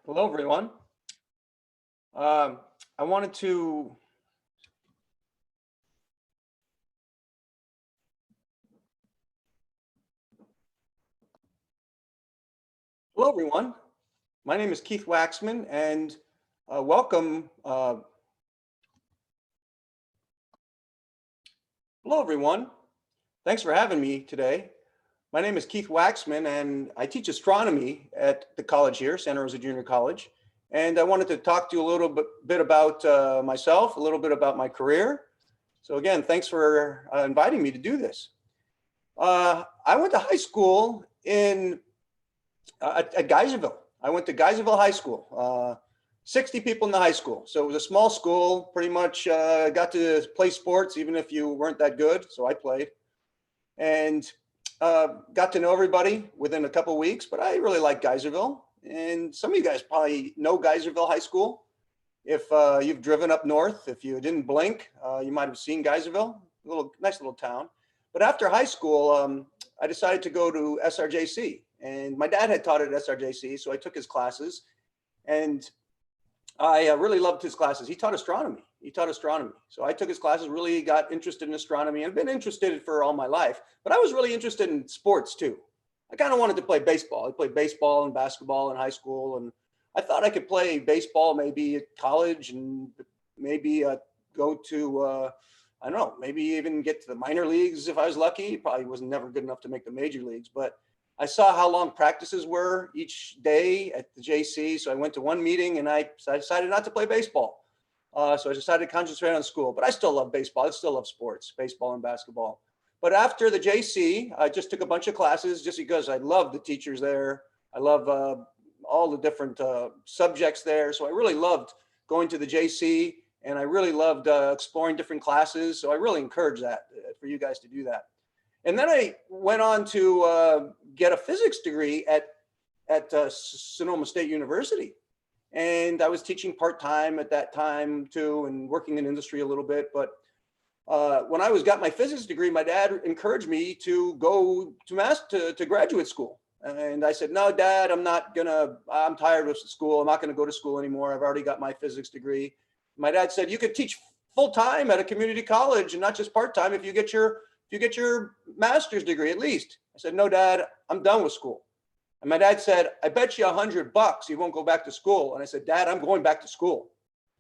Hello, everyone. Um, I wanted to. Hello, everyone. My name is Keith Waxman, and welcome. Hello, everyone. Thanks for having me today. My name is Keith Waxman, and I teach astronomy at the college here, Santa Rosa Junior College. And I wanted to talk to you a little bit about myself, a little bit about my career. So again, thanks for inviting me to do this. I went to high school at Geyserville. I went to Geyserville High School. 60 people in the high school. So it was a small school, pretty much got to play sports, even if you weren't that good. So I played and got to know everybody within a couple of weeks, but I really liked Geyserville. And some of you guys probably know Geyserville High School. If you've driven up north, if you didn't blink, you might have seen Geyserville, nice little town. But after high school, I decided to go to SRJC. And my dad had taught at SRJC, so I took his classes. And I really loved his classes. He taught astronomy. So I took his classes, really got interested in astronomy and been interested for all my life. But I was really interested in sports too. I kind of wanted to play baseball. I played baseball and basketball in high school. And I thought I could play baseball maybe at college and maybe go to, I don't know, maybe even get to the minor leagues if I was lucky. Probably was never good enough to make the major leagues. But I saw how long practices were each day at the JC. So I went to one meeting and I decided not to play baseball. So I decided to concentrate on school, but I still love baseball. I still love sports, baseball and basketball. But after the JC, I just took a bunch of classes just because I love the teachers there. I love all the different subjects there. So I really loved going to the JC and I really loved exploring different classes. So I really encourage that for you guys to do that. And then I went on to get a physics degree at Sonoma State University. And I was teaching part-time at that time too, and working in industry a little bit. But when I got my physics degree, my dad encouraged me to go to graduate school. And I said, no, Dad, I'm tired of school. I'm not gonna go to school anymore. I've already got my physics degree. My dad said, you could teach full-time at a community college and not just part-time if you get your master's degree at least. I said, no, Dad, I'm done with school. And my dad said, I bet you $100 you won't go back to school. And I said, Dad, I'm going back to school.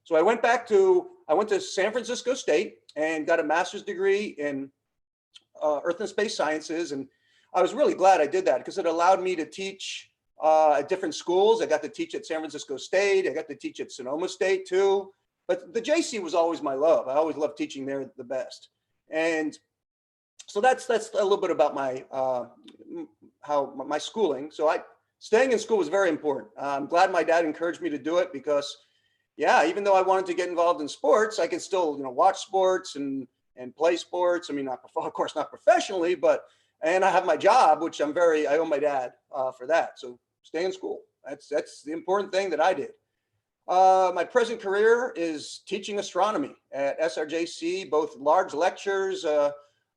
So I went to San Francisco State and got a master's degree in Earth and Space Sciences. And I was really glad I did that because it allowed me to teach at different schools. I got to teach at San Francisco State. I got to teach at Sonoma State too. But the JC was always my love. I always loved teaching there the best. And so that's a little bit about my schooling. So staying in school was very important. I'm glad my dad encouraged me to do it because, yeah, even though I wanted to get involved in sports, I could still watch sports and play sports. I mean, of course not professionally, and I have my job, which I owe my dad for that. So stay in school. That's the important thing that I did. My present career is teaching astronomy at SRJC, both large lectures,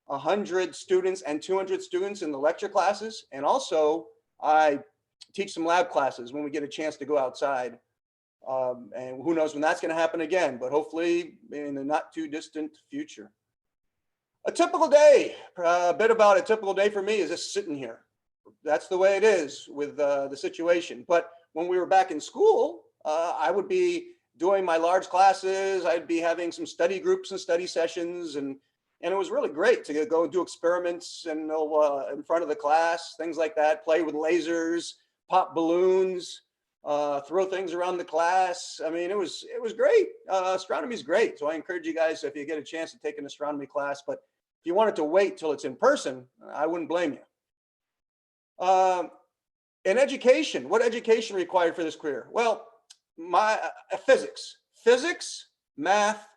100 students and 200 students in the lecture classes. And also I teach some lab classes when we get a chance to go outside. And who knows when that's going to happen again, but hopefully in the not too distant future. A typical day, a bit about a typical day for me is just sitting here. That's the way it is with the situation. But when we were back in school, I would be doing my large classes. I'd be having some study groups and study sessions, and it was really great to go and do experiments and in front of the class, things like that, play with lasers, pop balloons, throw things around the class. I mean, it was great. Astronomy is great. So I encourage you guys, if you get a chance to take an astronomy class, but if you wanted to wait till it's in person, I wouldn't blame you. In education, what education required for this career? Well, physics, math,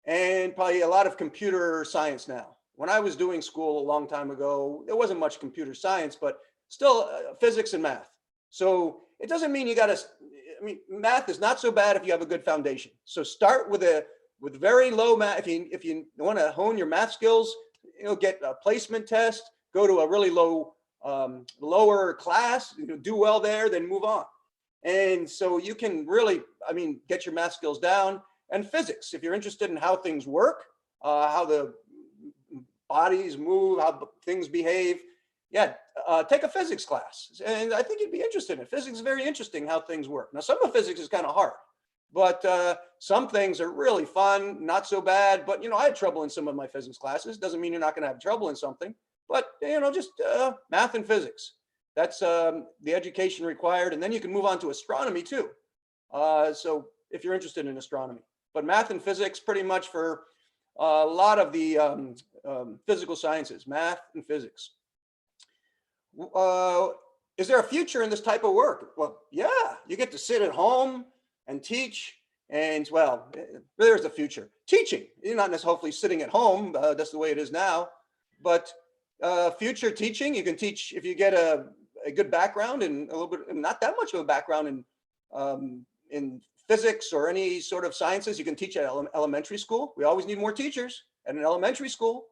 and probably a lot of computer science now. When I was doing school a long time ago, there wasn't much computer science, but still physics and math. So it doesn't mean math is not so bad if you have a good foundation. So start with very low math. If you want to hone your math skills, get a placement test, go to a really lower class, do well there, then move on. And so you can really, I mean, get your math skills down. And physics, if you're interested in how things work, how the bodies move, how things behave, yeah, take a physics class. And I think you'd be interested in it. Physics is very interesting how things work. Now, some of physics is kind of hard, but some things are really fun, not so bad. But, you know, I had trouble in some of my physics classes. Doesn't mean you're not going to have trouble in something, but, you know, just math and physics. That's the education required. And then you can move on to astronomy too. So if you're interested in astronomy, but math and physics pretty much for a lot of the physical sciences, math and physics. Is there a future in this type of work? Well, yeah, you get to sit at home and teach, and well, there's a future. Teaching, you're not necessarily hopefully sitting at home, that's the way it is now, but future teaching, you can teach if you get a good background and a little bit, not that much of a background in physics or any sort of sciences, you can teach at elementary school. We always need more teachers at an elementary school.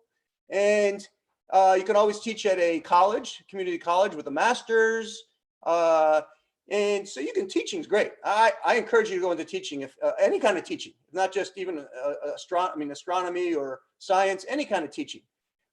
And you can always teach at a college, community college with a master's. And so you can, teaching's great. I encourage you to go into teaching, if any kind of teaching, not just even astronomy or science, any kind of teaching.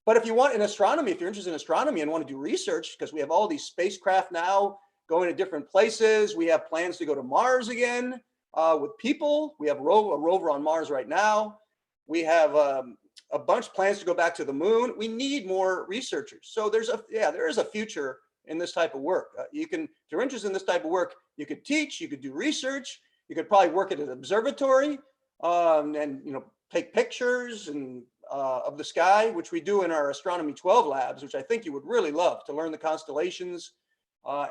But if you want in astronomy, if you're interested in astronomy and want to do research, because we have all these spacecraft now going to different places, we have plans to go to Mars again. With people, we have a rover on Mars right now. We have a bunch of plans to go back to the moon. We need more researchers. So there is a future in this type of work. You can, if you're interested in this type of work, you could teach, you could do research, you could probably work at an observatory, and you know, take pictures and of the sky, which we do in our Astronomy 12 labs, which I think you would really love to learn the constellations.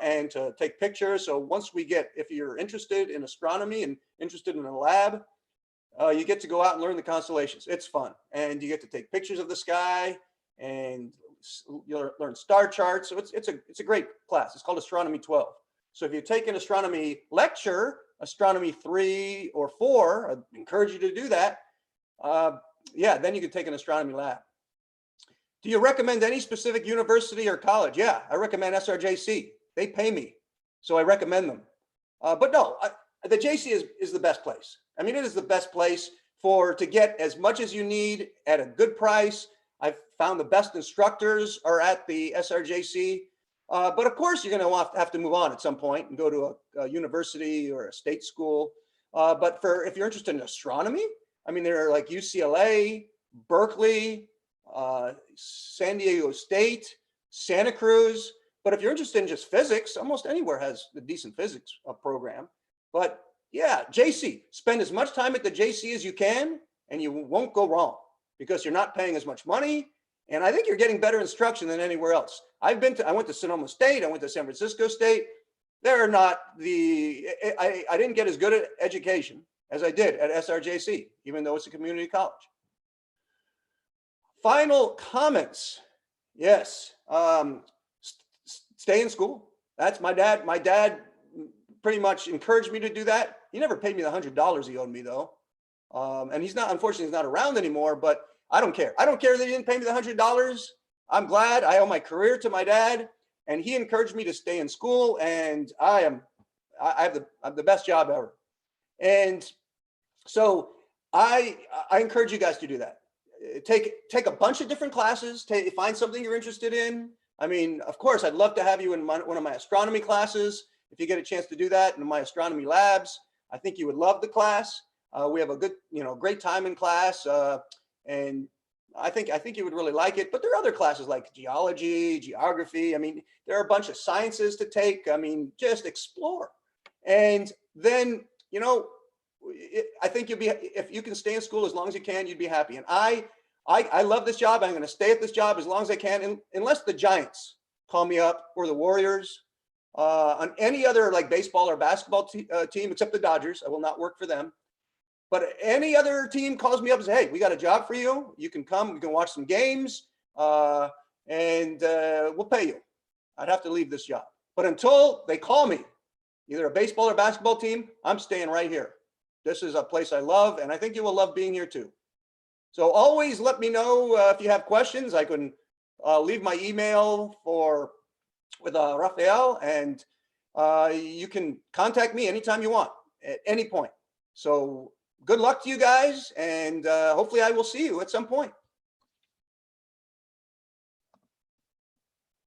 And to take pictures. So once we get, if you're interested in astronomy and interested in a lab, you get to go out and learn the constellations. It's fun. And you get to take pictures of the sky and you'll learn star charts. So it's a great class. It's called Astronomy 12. So if you take an astronomy lecture, Astronomy 3 or 4, I encourage you to do that. Yeah, then you can take an astronomy lab. Do you recommend any specific university or college? Yeah, I recommend SRJC. They pay me, so I recommend them. But no, the JC is the best place. I mean, it is the best place to get as much as you need at a good price. I've found the best instructors are at the SRJC. But of course, you're going to have to move on at some point and go to a university or a state school. But if you're interested in astronomy, I mean, there are like UCLA, Berkeley, San Diego State, Santa Cruz. But if you're interested in just physics, almost anywhere has a decent physics program. But yeah, JC, spend as much time at the JC as you can, and you won't go wrong because you're not paying as much money. And I think you're getting better instruction than anywhere else. I went to Sonoma State, I went to San Francisco State. They're not I didn't get as good an education as I did at SRJC, even though it's a community college. Final comments. Yes. Stay in school. That's my dad. My dad pretty much encouraged me to do that. He never paid me the $100 he owed me though. And unfortunately, he's not around anymore, but I don't care. I don't care that he didn't pay me the $100. I'm glad. I owe my career to my dad, and he encouraged me to stay in school, and I have the best job ever. And so I encourage you guys to do that. Take a bunch of different classes, find something you're interested in. I mean, of course, I'd love to have you in one of my astronomy classes. If you get a chance to do that in my astronomy labs, I think you would love the class. We have a good, great time in class. And I think you would really like it. But there are other classes like geology, geography. I mean, there are a bunch of sciences to take. I mean, just explore. And then, I think if you can stay in school as long as you can, you'd be happy. And I love this job. I'm going to stay at this job as long as I can, unless the Giants call me up or the Warriors, on any other like baseball or basketball team, except the Dodgers. I will not work for them. But any other team calls me up and says, hey, we got a job for you. You can come, we can watch some games, and we'll pay you. I'd have to leave this job. But until they call me, either a baseball or basketball team, I'm staying right here. This is a place I love, and I think you will love being here too. So always let me know if you have questions. I can leave my email with Raphael, and You can contact me anytime you want, at any point. So good luck to you guys, and hopefully I will see you at some point.